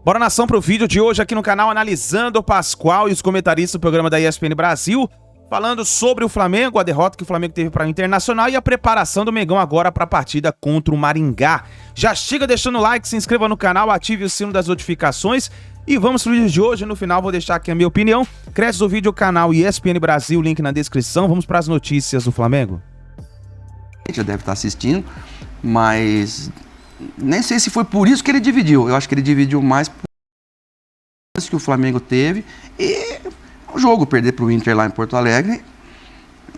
Bora nação pro vídeo de hoje aqui no canal, analisando o Pascoal e os comentaristas do programa da ESPN Brasil, falando sobre o Flamengo, a derrota que o Flamengo teve para o Internacional e a preparação do Mengão agora para a partida contra o Maringá. Já chega deixando o like, se inscreva no canal, ative o sino das notificações e vamos pro vídeo de hoje. No final vou deixar aqui a minha opinião. Créditos do vídeo, canal ESPN Brasil, link na descrição. Vamos para as notícias do Flamengo. Já deve estar assistindo, mas nem sei se foi por isso que ele dividiu. Eu acho que ele dividiu mais por isso que o Flamengo teve. E o jogo, perder para o Inter lá em Porto Alegre,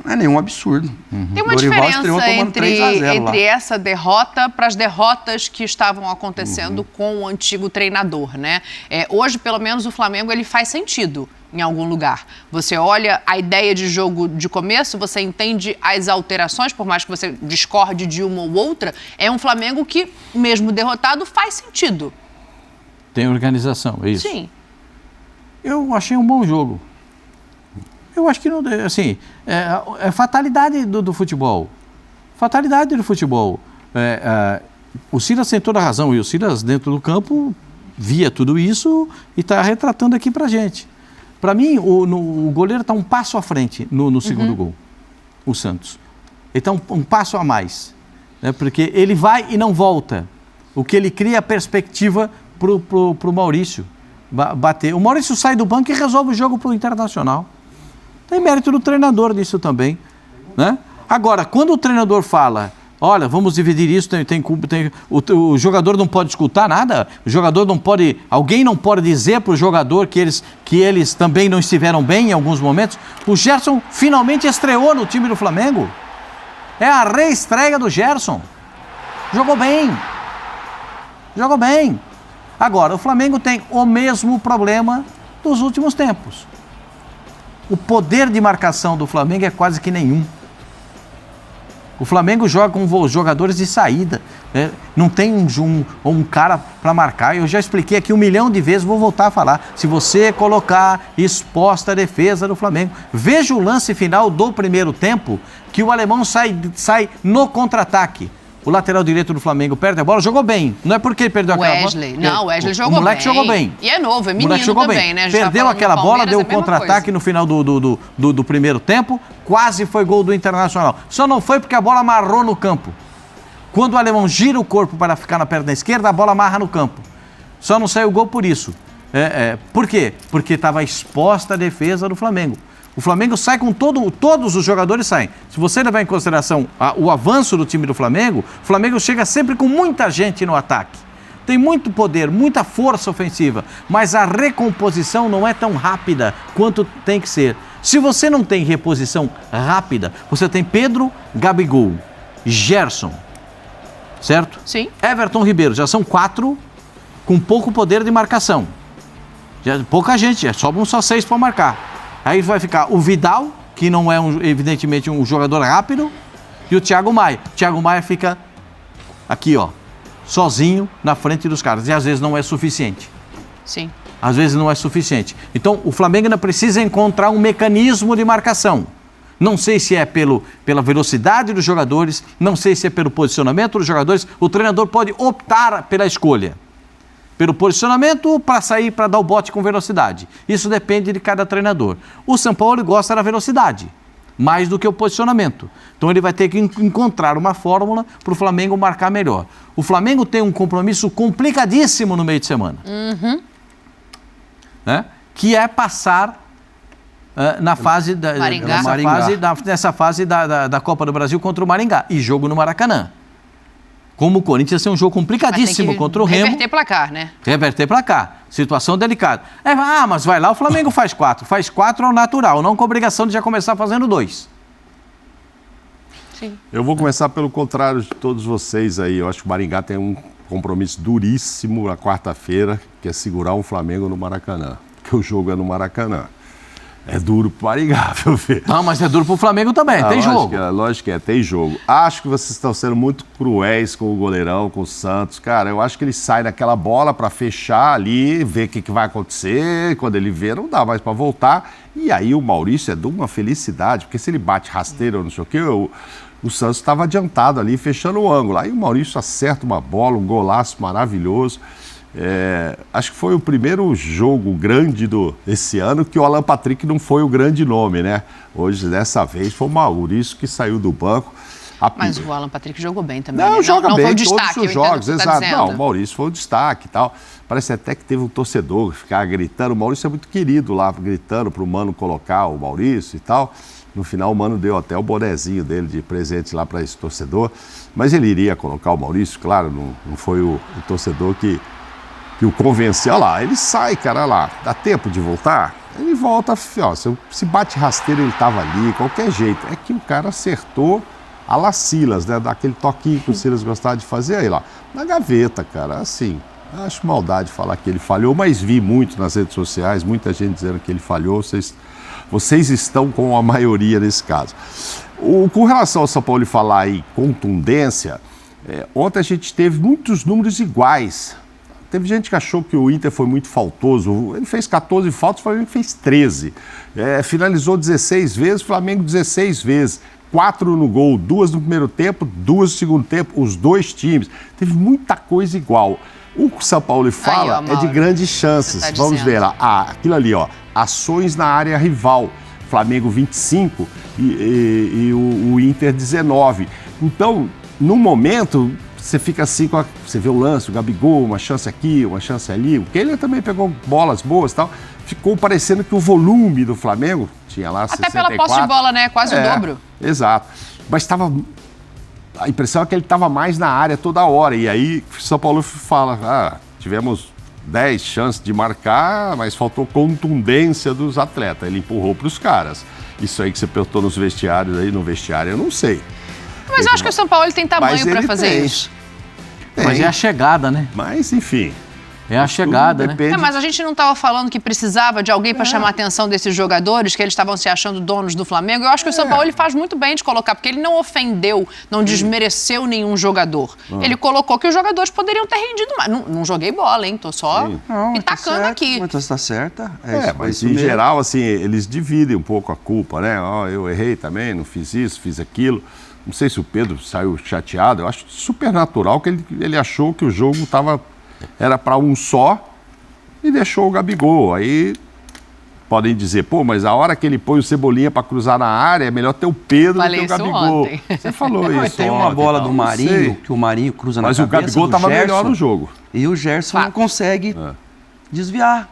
não é nenhum absurdo. Tem uma diferença entre essa derrota para as derrotas que estavam acontecendo com o antigo treinador, né? Hoje, pelo menos, o Flamengo ele faz sentido em algum lugar. Você olha a ideia de jogo de começo, você entende as alterações, por mais que você discorde de uma ou outra, é um Flamengo que, mesmo derrotado, faz sentido. Tem organização, é isso? Sim. Eu achei um bom jogo. Eu acho que não, assim, é fatalidade do futebol. Fatalidade do futebol. O Silas tem toda a razão, e o Silas dentro do campo via tudo isso e está retratando aqui pra gente. Para mim, o goleiro está um passo à frente no segundo gol, o Santos. Ele está um passo a mais, né? Porque ele vai e não volta. O que ele cria a perspectiva pro Maurício bater. O Maurício sai do banco e resolve o jogo pro Internacional. Tem mérito do treinador nisso também, né? Agora, quando o treinador fala, olha, vamos dividir isso, o jogador não pode escutar nada, o jogador não pode, alguém não pode dizer para o jogador que eles também não estiveram bem em alguns momentos. O Gerson finalmente estreou no time do Flamengo. É a reestreia do Gerson. Jogou bem. Jogou bem. Agora, o Flamengo tem o mesmo problema dos últimos tempos. O poder de marcação do Flamengo é quase que nenhum. O Flamengo joga com jogadores de saída, né? Não tem um cara para marcar. Eu já expliquei aqui 1 milhão de vezes, vou voltar a falar. Se você colocar exposta a defesa do Flamengo, veja o lance final do primeiro tempo, que o alemão sai no contra-ataque. O lateral direito do Flamengo perde a bola, jogou bem. Não é porque ele perdeu aquela bola. Não, o Wesley jogou bem. O moleque jogou bem. E é novo, é menino também, né? Perdeu aquela bola, deu o contra-ataque no final do primeiro tempo, quase foi gol do Internacional. Só não foi porque a bola amarrou no campo. Quando o alemão gira o corpo para ficar na perna esquerda, a bola amarra no campo. Só não saiu gol por isso. Por quê? Porque estava exposta a defesa do Flamengo. O Flamengo sai com todos os jogadores saem. Se você levar em consideração o avanço do time do Flamengo, o Flamengo chega sempre com muita gente no ataque. Tem muito poder, muita força ofensiva, mas a recomposição não é tão rápida quanto tem que ser. Se você não tem reposição rápida, você tem Pedro, Gabigol, Gerson, certo? Sim. Everton Ribeiro, já são 4 com pouco poder de marcação. Pouca gente, sobram só 6 para marcar. Aí vai ficar o Vidal, que não é, evidentemente, um jogador rápido, e o Thiago Maia. O Thiago Maia fica aqui, ó, sozinho na frente dos caras. E às vezes não é suficiente. Sim. Às vezes não é suficiente. Então, o Flamengo ainda precisa encontrar um mecanismo de marcação. Não sei se é pela velocidade dos jogadores, não sei se é pelo posicionamento dos jogadores. O treinador pode optar pela escolha. Pelo posicionamento, para sair, para dar o bote com velocidade. Isso depende de cada treinador. O São Paulo gosta da velocidade, mais do que o posicionamento. Então ele vai ter que encontrar uma fórmula para o Flamengo marcar melhor. O Flamengo tem um compromisso complicadíssimo no meio de semana. Né? Que é passar na fase nessa fase da Copa do Brasil contra o Maringá. E jogo no Maracanã. Como o Corinthians tem um jogo complicadíssimo contra o Remo. Reverter placar, né? Reverter placar. Situação delicada. Mas vai lá, o Flamengo faz 4. Faz 4 ao natural, não com obrigação de já começar fazendo 2. Sim. Eu vou começar pelo contrário de todos vocês aí. Eu acho que o Maringá tem um compromisso duríssimo na quarta-feira, que é segurar um Flamengo no Maracanã. Porque o jogo é no Maracanã. É duro pro Maringá, meu filho. Não, mas é duro pro Flamengo também, tem jogo. Lógico que é, tem jogo. Acho que vocês estão sendo muito cruéis com o goleirão, com o Santos. Cara, eu acho que ele sai naquela bola para fechar ali, ver o que vai acontecer. Quando ele vê, não dá mais para voltar. E aí o Maurício é de uma felicidade, porque se ele bate rasteiro ou não sei o quê, o Santos estava adiantado ali, fechando o ângulo. Aí o Maurício acerta uma bola, um golaço maravilhoso. Acho que foi o primeiro jogo grande esse ano que o Alan Patrick não foi o grande nome, né? Hoje, dessa vez, foi o Maurício que saiu do banco. Mas o Alan Patrick jogou bem também. Não, né? joga não bem foi o todos destaque, os jogos, exato. Tá Não, o Maurício foi o destaque e tal. Parece até que teve um torcedor que ficava gritando. O Maurício é muito querido lá, gritando para o Mano colocar o Maurício e tal. No final, o Mano deu até o bonezinho dele de presente lá para esse torcedor. Mas ele iria colocar o Maurício, claro, não foi o torcedor que o convenceu. Olha lá, ele sai, cara, olha lá. Dá tempo de voltar? Ele volta, ó, se bate rasteiro, ele estava ali, qualquer jeito. É que o cara acertou a la Silas, né? Daquele toquinho que o Silas gostava de fazer, aí lá, na gaveta, cara, assim. Acho maldade falar que ele falhou, mas vi muito nas redes sociais, muita gente dizendo que ele falhou. Vocês estão com a maioria nesse caso. Com relação ao São Paulo falar em contundência, ontem a gente teve muitos números iguais. Teve gente que achou que o Inter foi muito faltoso. Ele fez 14 faltas, o Flamengo fez 13. Finalizou 16 vezes, o Flamengo 16 vezes. 4 no gol, 2 no primeiro tempo, 2 no segundo tempo, os dois times. Teve muita coisa igual. O que o São Paulo fala é de grandes chances. Vamos ver lá. Aquilo ali, ó. Ações na área rival. Flamengo 25 e o Inter 19. Então, no momento, você fica assim, você vê o lance, o Gabigol, uma chance aqui, uma chance ali. O Keylor também pegou bolas boas e tal. Ficou parecendo que o volume do Flamengo tinha lá 64. Até pela posse de bola, né? Quase o dobro. Exato. Mas a impressão é que ele estava mais na área toda hora. E aí o São Paulo fala, tivemos 10 chances de marcar, mas faltou contundência dos atletas. Ele empurrou para os caras. Isso aí que você perguntou nos vestiários, aí no vestiário, eu não sei. Mas eu acho que o São Paulo tem tamanho para fazer isso. Mas é a chegada, né? Mas, enfim... É a chegada, né? Mas a gente não estava falando que precisava de alguém para chamar a atenção desses jogadores, que eles estavam se achando donos do Flamengo. Eu acho que o São Paulo ele faz muito bem de colocar, porque ele não ofendeu, não desmereceu nenhum jogador. Ele colocou que os jogadores poderiam ter rendido mais. Não joguei bola, hein? Tô só pitacando aqui. Mas você tá certa. Mas em geral, assim, eles dividem um pouco a culpa, né? Eu errei também, não fiz isso, fiz aquilo. Não sei se o Pedro saiu chateado. Eu acho super natural que ele achou que o jogo era para um só e deixou o Gabigol. Aí podem dizer, mas a hora que ele põe o Cebolinha para cruzar na área, é melhor ter o Pedro do que o Gabigol. Ontem. Você falou isso. Tem uma bola do Marinho, que o Marinho cruza na cabeça. Mas o Gabigol estava melhor no jogo. E o Gerson não consegue desviar.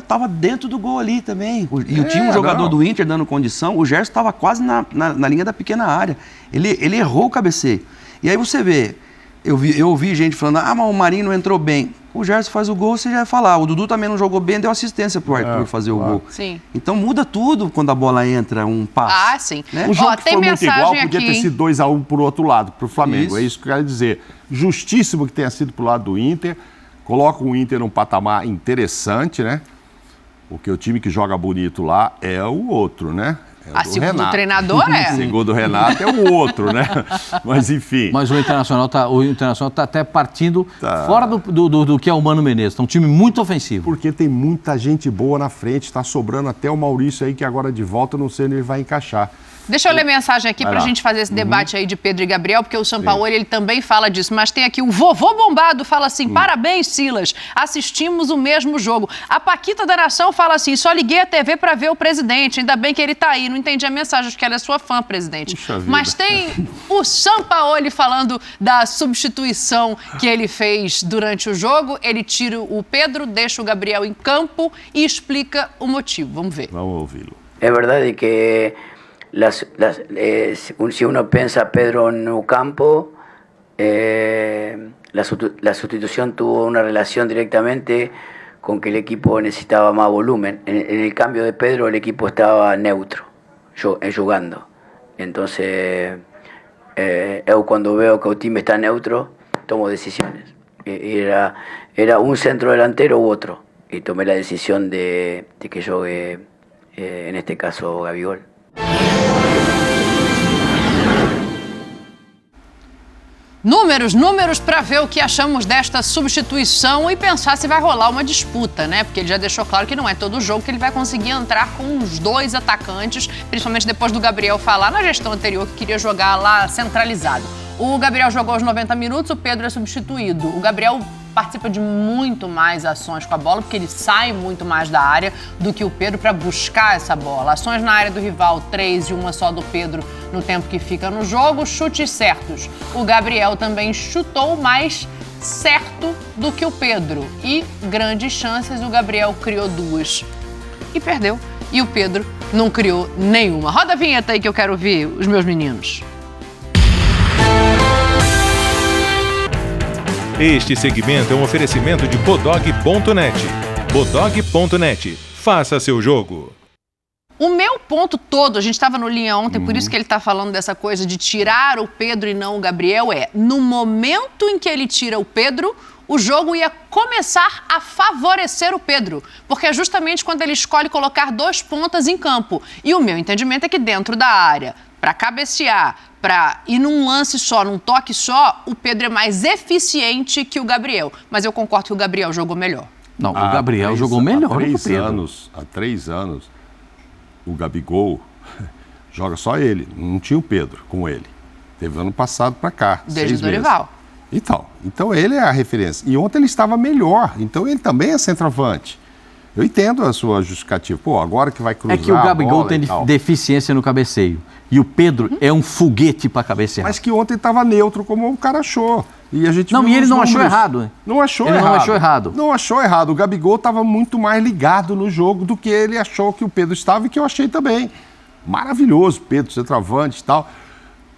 Tava dentro do gol ali também. E tinha um jogador do Inter dando condição, o Gerson estava quase na linha da pequena área. Ele errou o cabeceio. E aí você vê, eu ouvi gente falando, mas o Marinho não entrou bem. O Gerson faz o gol, você já vai falar. O Dudu também não jogou bem, deu assistência pro Arthur fazer o gol. Sim. Então muda tudo quando a bola entra, um passe. Sim. Né? O jogo que foi muito igual, podia aqui, ter sido 2-1 pro outro lado, pro Flamengo. É isso que eu quero dizer. Justíssimo que tenha sido pro lado do Inter. Coloca o Inter num patamar interessante, né? Porque o time que joga bonito lá é o outro, né? Segundo o treinador, Segundo o Renato, é o outro, né? Mas, enfim. Mas o Internacional tá até partindo fora do que é o Mano Menezes. É um time muito ofensivo. Porque tem muita gente boa na frente. Tá sobrando até o Maurício aí, que agora de volta, eu não sei onde ele vai encaixar. Deixa eu ler mensagem aqui pra gente fazer esse debate aí de Pedro e Gabriel, porque o Sampaoli, ele também fala disso. Mas tem aqui o vovô bombado, fala assim, parabéns, Silas, assistimos o mesmo jogo. A Paquita da Nação fala assim, só liguei a TV pra ver o presidente, ainda bem que ele tá aí. Não entendi a mensagem, acho que ela é sua fã, presidente. Mas tem o Sampaoli falando da substituição que ele fez durante o jogo. Ele tira o Pedro, deixa o Gabriel em campo e explica o motivo. Vamos ver. Vamos ouvi-lo. É verdade que si uno piensa Pedro no campo, la sustitución tuvo una relación directamente con que el equipo necesitaba más volumen. En el cambio de Pedro el equipo estaba neutro, jugando. Entonces, yo cuando veo que el time está neutro, tomo decisiones. Era un centro delantero u otro. Y tomé la decisión de que juegue, en este caso, Gabigol. Números para ver o que achamos desta substituição e pensar se vai rolar uma disputa, né? Porque ele já deixou claro que não é todo jogo que ele vai conseguir entrar com os dois atacantes, principalmente depois do Gabriel falar na gestão anterior que queria jogar lá centralizado. O Gabriel jogou os 90 minutos, o Pedro é substituído. O Gabriel participa de muito mais ações com a bola, porque ele sai muito mais da área do que o Pedro para buscar essa bola. Ações na área do rival, 3 e uma só do Pedro no tempo que fica no jogo. Chutes certos. O Gabriel também chutou mais certo do que o Pedro. E grandes chances, o Gabriel criou 2 e perdeu. E o Pedro não criou nenhuma. Roda a vinheta aí que eu quero ouvir os meus meninos. Este segmento é um oferecimento de Bodog.net. Bodog.net. Faça seu jogo. O meu ponto todo, a gente estava no Linha ontem, por isso que ele está falando dessa coisa de tirar o Pedro e não o Gabriel, no momento em que ele tira o Pedro, o jogo ia começar a favorecer o Pedro, porque é justamente quando ele escolhe colocar 2 pontas em campo. E o meu entendimento é que dentro da área, para cabecear, para ir num lance só, num toque só, o Pedro é mais eficiente que o Gabriel. Mas eu concordo que o Gabriel jogou melhor. Não, o Gabriel jogou melhor do que o Pedro. Há 3 anos, o Gabigol joga só ele, não tinha o Pedro com ele. Teve ano passado para cá. Desde o Dorival. Então ele é a referência. E ontem ele estava melhor, então ele também é centroavante. Eu entendo a sua justificativa. Pô, agora que vai cruzar. É que o Gabigol tem deficiência no cabeceio. E o Pedro é um foguete para cabecear. Mas que ontem estava neutro, como o cara achou. E a gente não, e ele não achou errado. Não achou errado. Não achou errado. Não achou errado. O Gabigol estava muito mais ligado no jogo do que ele achou que o Pedro estava e que eu achei também. Maravilhoso, Pedro, centroavante e tal.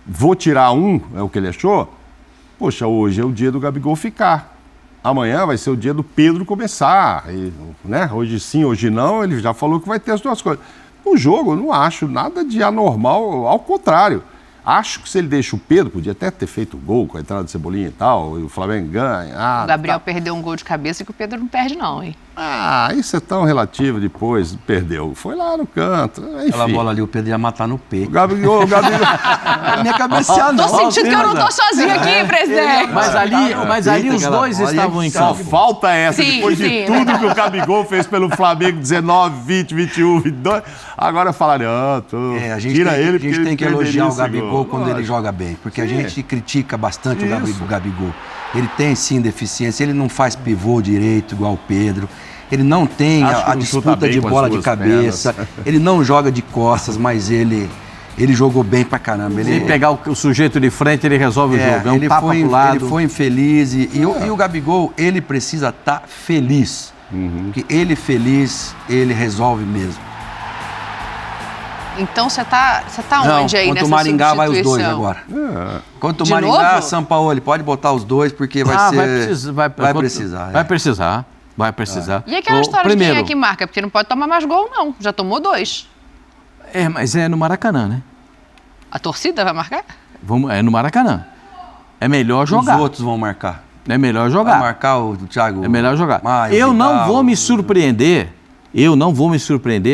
Vou tirar é o que ele achou? Poxa, hoje é o dia do Gabigol ficar. Amanhã vai ser o dia do Pedro começar. E, né? Hoje sim, hoje não, ele já falou que vai ter as 2 coisas. No jogo, eu não acho nada de anormal, ao contrário. Acho que se ele deixa o Pedro, podia até ter feito gol com a entrada de Cebolinha e tal, e o Flamengo ganha. O Gabriel perdeu um gol de cabeça que o Pedro não perde não, hein? Isso é tão relativo depois, perdeu. Foi lá no canto, enfim. Aquela bola ali, o Pedro ia matar no peito. O Gabigol... Não ia cabecear, não. Tô sentindo que eu não tô sozinho aqui, presidente. Mas ali os dois estavam em campo. Só falta essa, depois de tudo que o Gabigol fez pelo Flamengo, 19, 20, 21, 22. Agora falaram, tira ele, porque a gente tem que elogiar o Gabigol gol. quando ele joga bem, porque a gente critica bastante o Gabigol. Ele tem sim deficiência, ele não faz pivô direito igual o Pedro, ele não tem a disputa de bola de cabeça, ele não joga de costas, mas ele jogou bem pra caramba. Se pegar o sujeito de frente, ele resolve o jogo, é um tapa pro lado. Ele foi infeliz e o Gabigol, ele precisa estar feliz, porque ele feliz, ele resolve mesmo. Então você tá onde aí nessa substituição? Contra o Maringá vai os 2 agora. Contra o Maringá, Sampaoli, pode botar os 2 porque vai precisar. Vai precisar. E aquela história de quem é que marca? Porque não pode tomar mais gol, não. Já tomou 2. Mas é no Maracanã, né? A torcida vai marcar? É no Maracanã. É melhor jogar. Os outros vão marcar. É melhor jogar. Vai marcar o Thiago. É melhor jogar. Eu não vou me surpreender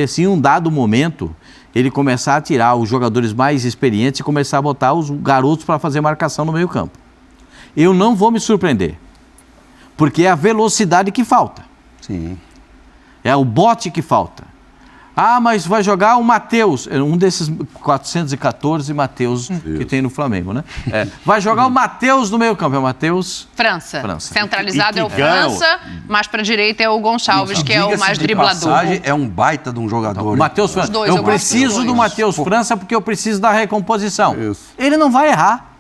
se em um dado momento ele começar a tirar os jogadores mais experientes e começar a botar os garotos para fazer marcação no meio-campo. Eu não vou me surpreender, porque é a velocidade que falta. Sim. É o bote que falta. Mas vai jogar o Matheus, um desses 414 Matheus que tem no Flamengo, né? Vai jogar o Matheus no meio-campo, é o Matheus... França. Centralizado é o França, mais para a direita é o Gonçalves, que é o mais driblador. É um baita de um jogador. Matheus França. Eu preciso do Matheus França porque eu preciso da recomposição. Isso. Ele não vai errar.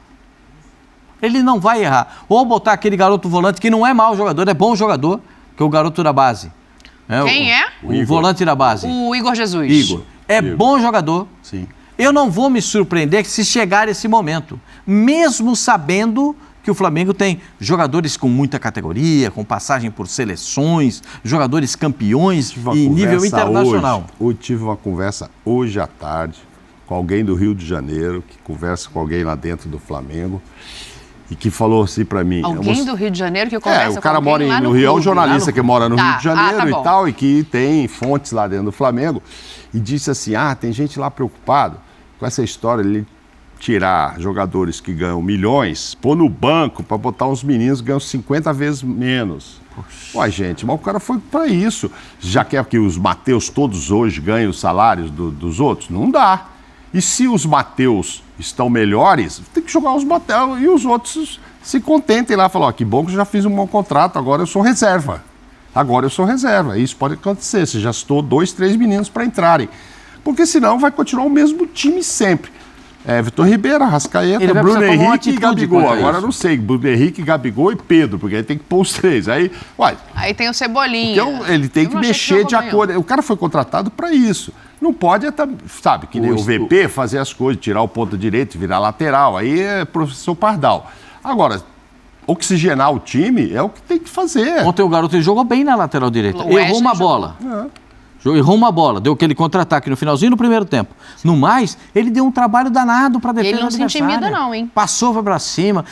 Ou botar aquele garoto volante que não é mau jogador, é bom jogador, que é o garoto da base. Quem é? O volante da base. O Igor Jesus. Bom jogador. Sim. Eu não vou me surpreender se chegar esse momento, mesmo sabendo que o Flamengo tem jogadores com muita categoria, com passagem por seleções, jogadores campeões em nível internacional. Eu tive uma conversa hoje à tarde com alguém do Rio de Janeiro, que conversa com alguém lá dentro do Flamengo, e que falou assim pra mim... Alguém do Rio de Janeiro que conversa com alguém o cara mora no Rio, é um jornalista que mora no Rio de Janeiro e tal, e que tem fontes lá dentro do Flamengo, e disse assim, tem gente lá preocupado com essa história de tirar jogadores que ganham milhões, pôr no banco para botar uns meninos que ganham 50 vezes menos. Ué, gente, mas o cara foi para isso. Já quer que os Mateus todos hoje ganhem os salários dos outros? Não dá. E se os Mateus estão melhores, tem que jogar os Mateus e os outros se contentem lá, falam, ó, que bom que eu já fiz um bom contrato, agora eu sou reserva. Isso pode acontecer, você já citou 2, 3 meninos para entrarem. Porque senão vai continuar o mesmo time sempre. Vitor Ribeiro, Arrascaeta, Bruno Henrique e Gabigol. Agora eu não sei, Bruno Henrique, Gabigol e Pedro, porque aí tem que pôr os 3. Aí tem o Cebolinha. Então ele tem que mexer de acordo. O cara foi contratado para isso. Não pode, sabe, que nem o VP fazer as coisas, tirar o ponta direito, virar lateral. Aí é professor Pardal. Agora, oxigenar o time é o que tem que fazer. Ontem o garoto ele jogou bem na lateral direita. Errou uma bola. Errou uma bola, deu aquele contra-ataque no finalzinho do primeiro tempo. No mais, ele deu um trabalho danado para defesa do adversário. Ele não se intimida não, hein? Passou, foi pra cima.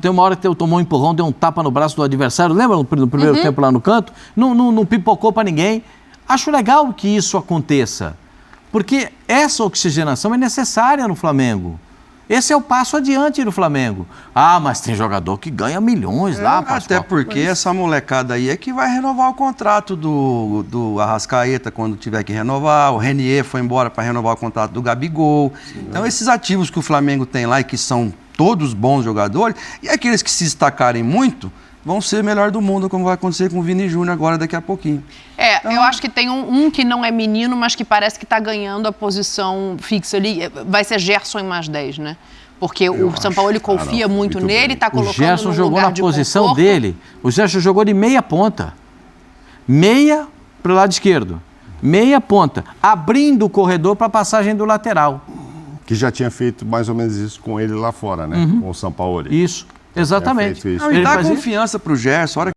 Tem uma hora que tomou um empurrão, deu um tapa no braço do adversário. Lembra no primeiro tempo lá no canto? Não pipocou para ninguém. Acho legal que isso aconteça, porque essa oxigenação é necessária no Flamengo. Esse é o passo adiante do Flamengo. Mas tem jogador que ganha milhões lá, Pascoal. Até porque essa molecada aí é que vai renovar o contrato do Arrascaeta quando tiver que renovar. O Renier foi embora para renovar o contrato do Gabigol. Sim, então esses ativos que o Flamengo tem lá e que são todos bons jogadores, e aqueles que se destacarem muito, vão ser melhor do mundo, como vai acontecer com o Vini Júnior agora daqui a pouquinho. Então, eu acho que tem um que não é menino, mas que parece que está ganhando a posição fixa ali. Vai ser Gerson em mais 10, né? Porque o Sampaoli confia muito nele, está colocando no lugar de conforto. O Gerson jogou na posição dele. O Gerson jogou de meia ponta. Meia para o lado esquerdo. Meia ponta. Abrindo o corredor para a passagem do lateral. Que já tinha feito mais ou menos isso com ele lá fora, né? Com o Sampaoli. Isso. Exatamente. E dá confiança pro Gerson.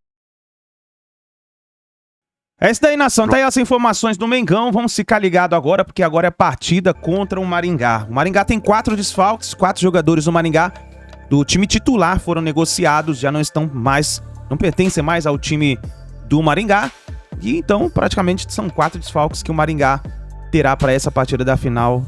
É isso daí, nação. Tá aí as informações do Mengão. Vamos ficar ligado agora, porque agora é partida contra o Maringá. O Maringá tem 4 desfalques, 4 jogadores do Maringá do time titular foram negociados, já não estão mais, não pertencem mais ao time do Maringá. E então, praticamente, são 4 desfalques que o Maringá terá para essa partida da final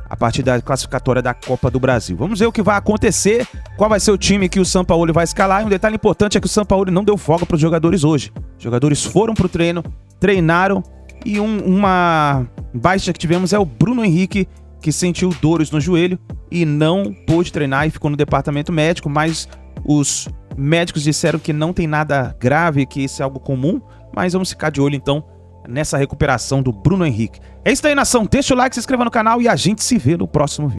a partida classificatória da Copa do Brasil. Vamos ver o que vai acontecer, qual vai ser o time que o Sampaoli vai escalar. E um detalhe importante é que o Sampaoli não deu folga para os jogadores hoje. Os jogadores foram para o treino, treinaram, e uma baixa que tivemos é o Bruno Henrique, que sentiu dores no joelho e não pôde treinar e ficou no departamento médico, mas os médicos disseram que não tem nada grave, que isso é algo comum, mas vamos ficar de olho então nessa recuperação do Bruno Henrique. É isso aí, nação. Deixa o like, se inscreva no canal e a gente se vê no próximo vídeo.